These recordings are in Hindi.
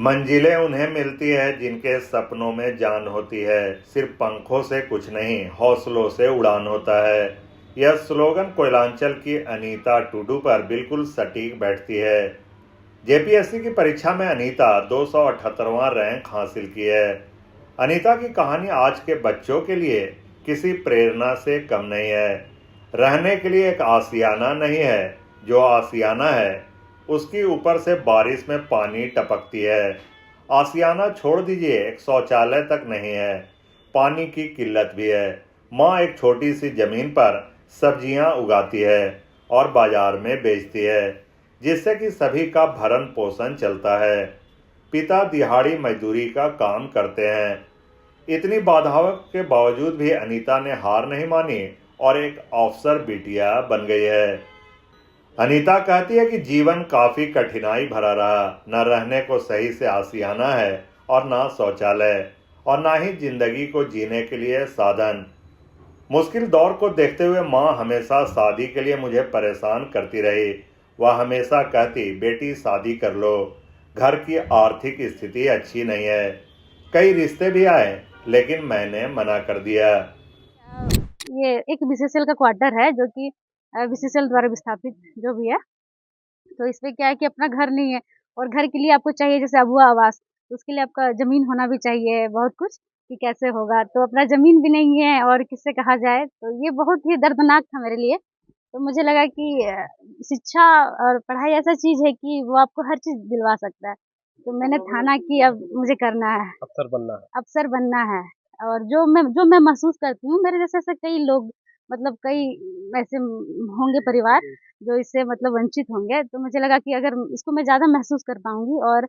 मंजिलें उन्हें मिलती है जिनके सपनों में जान होती है। सिर्फ पंखों से कुछ नहीं, हौसलों से उड़ान होता है। यह स्लोगन कोयलांचल की अनीता टुडू पर बिल्कुल सटीक बैठती है। जेपीएससी की परीक्षा में अनीता 278वां रैंक हासिल की है। अनीता की कहानी आज के बच्चों के लिए किसी प्रेरणा से कम नहीं है। रहने के लिए एक आशियाना नहीं है, जो आशियाना है उसकी ऊपर से बारिश में पानी टपकती है। आशियाना छोड़ दीजिए, एक शौचालय तक नहीं है, पानी की किल्लत भी है। माँ एक छोटी सी जमीन पर सब्जियां उगाती है और बाजार में बेचती है, जिससे कि सभी का भरण पोषण चलता है। पिता दिहाड़ी मजदूरी का काम करते हैं। इतनी बाधाओं के बावजूद भी अनीता ने हार नहीं मानी और एक अफसर बिटिया बन गई है। अनीता कहती है कि जीवन काफी कठिनाई भरा रहा, न रहने को सही से आशियाना है और ना शौचालय, और ना ही जिंदगी को जीने के लिए साधन। मुश्किल दौर को देखते हुए माँ हमेशा शादी के लिए मुझे परेशान करती रही। वह हमेशा कहती, बेटी शादी कर लो, घर की आर्थिक स्थिति अच्छी नहीं है। कई रिश्ते भी आए, लेकिन मैंने मना कर दिया। ये एक बीसीसीएल का क्वार्टर है जो कि बीसीसीएल द्वारा विस्थापित जो भी है। तो इसमें क्या है कि अपना घर नहीं है और घर के लिए आपको चाहिए जैसे अबुआ आवास, तो उसके लिए आपका ज़मीन होना भी चाहिए, बहुत कुछ कि कैसे होगा। तो अपना ज़मीन भी नहीं है और किससे कहा जाए, तो ये बहुत ही दर्दनाक था मेरे लिए। तो मुझे लगा कि शिक्षा और पढ़ाई ऐसा चीज़ है कि वो आपको हर चीज़ दिलवा सकता है। तो मैंने ठाना कि अब मुझे करना है, अफ़सर बनना है। अफ़सर बनना है। और जो मैं महसूस करती हूँ, मेरे जैसे ऐसे कई लोग मतलब कई ऐसे होंगे परिवार जो इससे मतलब वंचित होंगे। तो मुझे लगा कि अगर इसको मैं ज़्यादा महसूस कर पाऊँगी और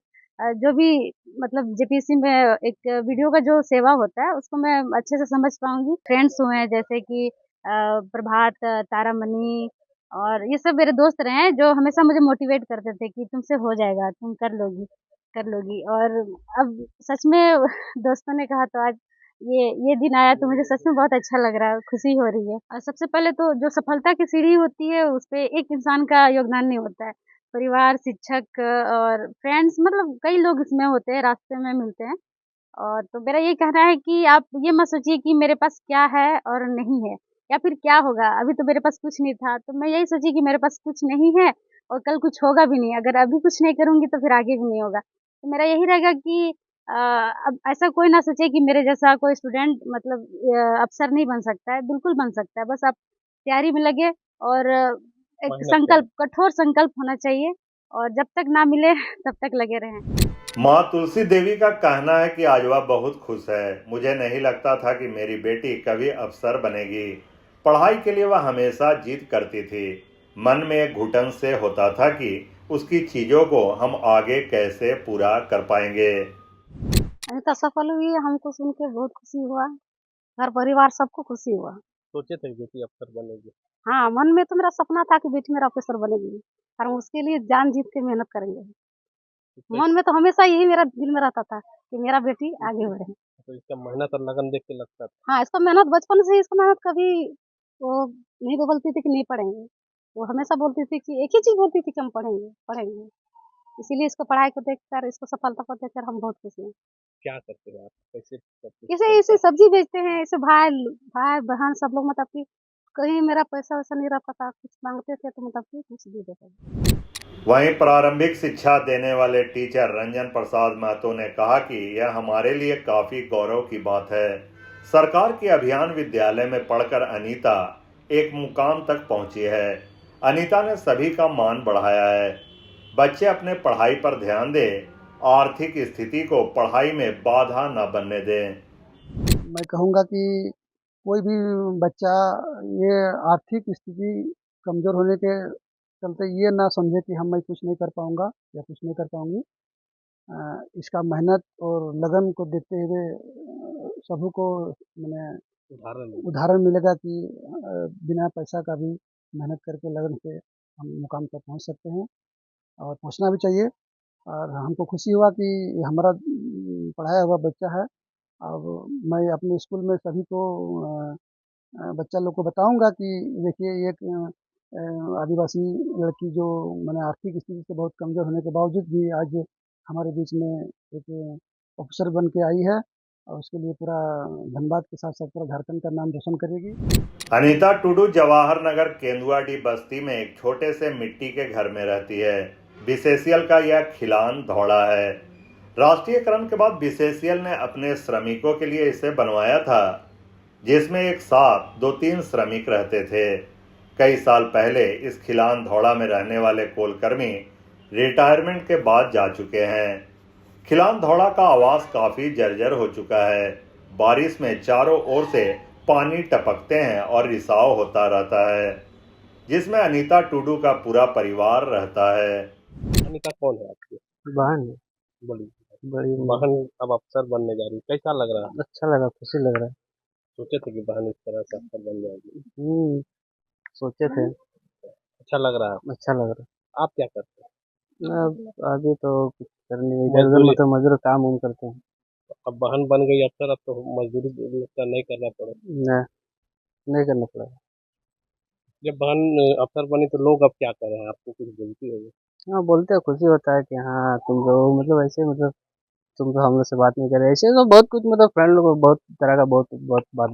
जो भी मतलब जेपीएससी में एक वीडियो का जो सेवा होता है, उसको मैं अच्छे से समझ पाऊँगी। फ्रेंड्स हुए हैं जैसे कि प्रभात, तारामणि और ये सब मेरे दोस्त रहे हैं, जो हमेशा मुझे मोटिवेट करते थे कि तुमसे हो जाएगा, तुम कर लोगी। और अब सच में दोस्तों ने कहा तो आज ये दिन आया तो मुझे सच में बहुत अच्छा लग रहा है, खुशी हो रही है। और सबसे पहले तो जो सफलता की सीढ़ी होती है, उसपे एक इंसान का योगदान नहीं होता है। परिवार, शिक्षक और फ्रेंड्स मतलब कई लोग इसमें होते हैं, रास्ते में मिलते हैं। और तो मेरा ये कहना है कि आप ये मत सोचिए कि मेरे पास क्या है और नहीं है या फिर क्या होगा, अभी तो मेरे पास कुछ नहीं था। तो मैं यही सोची कि मेरे पास कुछ नहीं है और कल कुछ होगा भी नहीं। अगर अभी कुछ नहीं करूँगी तो फिर आगे भी नहीं होगा। तो मेरा यही रहेगा कि अब ऐसा कोई ना सोचे कि मेरे जैसा कोई स्टूडेंट मतलब अफ़सर नहीं बन सकता है, बिल्कुल बन सकता है। बस आप तैयारी में लगे और एक मेहनत करें। संकल्प कठोर संकल्प होना चाहिए और जब तक ना मिले तब तक लगे रहें। माँ तुलसी देवी का कहना है कि आज वह बहुत खुश है। मुझे नहीं लगता था कि मेरी बेटी कभी अफसर बनेगी। पढ़ाई के लिए वह हमेशा जिद करती थी। मन में एक घुटन से होता था कि उसकी चीजों को हम आगे कैसे पूरा कर पाएंगे। अनीता सफल हुई, हमको सुन के बहुत खुशी हुआ, घर परिवार सबको खुशी हुआ। सोचे थे बेटी अफ़सर बनेगी। हाँ, मन में तो मेरा सपना था कि बेटी मेरा ऑफ़िसर बनेगी और हम उसके लिए जान जीत के मेहनत करेंगे। तो मन में तो हमेशा यही मेरा दिल में रहता था कि मेरा बेटी आगे बढ़े। तो इसका मेहनत और लगन देख के लगता था। हाँ, इसको मेहनत बचपन से ही इसको मेहनत कभी वो नहीं बोलती थी कि नहीं पढ़ेंगे। वो हमेशा बोलती थी कि एक ही चीज़ बोलती थी कि हम पढ़ेंगे, पढ़ेंगे। इसीलिए इसको पढ़ाई को देखकर, इसको सफलता को देखकर हम बहुत खुश हैं। क्या करते हैं आप? कैसे सब कुछ इसे चलता इसे है? सब्ज़ी बेचते हैं, इसे भाई-बहन सब लोग मतलब कि कहीं मेरा पैसा-वैसा नहीं रहता था, कुछ माँगते थे तो मतलब कि कुछ दे देते थे। वहीं प्रारंभिक शिक्षा देने वाले टीचर रंजन प्रसाद महतो ने कहा कि यह हमारे लिए काफी गौरव की बात है। सरकार के अभियान विद्यालय में पढ़कर अनीता एक मुकाम तक पहुंची है। अनीता ने सभी का मान बढ़ाया है। बच्चे अपने पढ़ाई पर ध्यान दें, आर्थिक स्थिति को पढ़ाई में बाधा न बनने दें। मैं कहूँगा कि कोई भी बच्चा ये आर्थिक स्थिति कमज़ोर होने के चलते ये ना समझे कि हम मैं कुछ नहीं कर पाऊँगा या कुछ नहीं कर पाऊँगी। इसका मेहनत और लगन को देखते हुए सभी को माने उदाहरण उदाहरण मिलेगा कि बिना पैसा का भी मेहनत करके लगन से हम मुकाम तक पहुँच सकते हैं और पहुँचना भी चाहिए। और हमको खुशी हुआ कि हमारा पढ़ाया हुआ बच्चा है। अब मैं अपने स्कूल में सभी को बच्चा लोग को बताऊँगा कि देखिए एक आदिवासी लड़की जो माने आर्थिक स्थिति से बहुत कमज़ोर होने के बावजूद भी आज हमारे बीच में एक ऑफिसर बन के आई है और उसके लिए पूरा धनबाद के साथ साथ पूरा झारखंड का नाम रोशन करेगी। अनीता टुडू जवाहर नगर केंदुआडी बस्ती में एक छोटे से मिट्टी के घर में रहती है। बीसीसीएल का यह खिलान धौड़ा है। राष्ट्रीयकरण के बाद बीसीसीएल ने अपने श्रमिकों के लिए इसे बनवाया था, जिसमें एक साथ 2-3 श्रमिक रहते थे। कई साल पहले इस खिलान धौड़ा में रहने वाले कोलकर्मी रिटायरमेंट के बाद जा चुके हैं। खिलान धौड़ा का आवास काफी जर्जर हो चुका है। बारिश में चारों ओर से पानी टपकते हैं और रिसाव होता रहता है, जिसमें अनीता टुडू का पूरा परिवार रहता है। अनिता कौन है आपकी? बहन है, बड़ी बड़ी बहन अब अफसर बनने जा रही है, कैसा लग रहा है? अच्छा लगा, खुशी लग रहा है। सोचे थे कि बहन इस तरह से अफसर बन जाएगी? सोचे थे, अच्छा लग रहा है। अच्छा लग रहा आप क्या करते हैं? है। अब आगे तो कुछ करने इधर उधर मजदूरी। मतलब मजदूर काम उम करते हैं। अब बहन बन गई अफसर, अब तो मजदूरी लगता नहीं करना पड़े। न, नहीं करना पड़ेगा। जब बहन अफसर बनी तो लोग अब क्या करें, आपको कुछ बोलती होगी? हाँ, बोलते हैं, खुशी होता है कि हाँ तुम जो मतलब ऐसे मतलब तुम तो हम लोग से बात नहीं कर रहे, ऐसे तो बहुत कुछ मतलब फ्रेंड लोग बहुत तरह का बहुत बहुत बात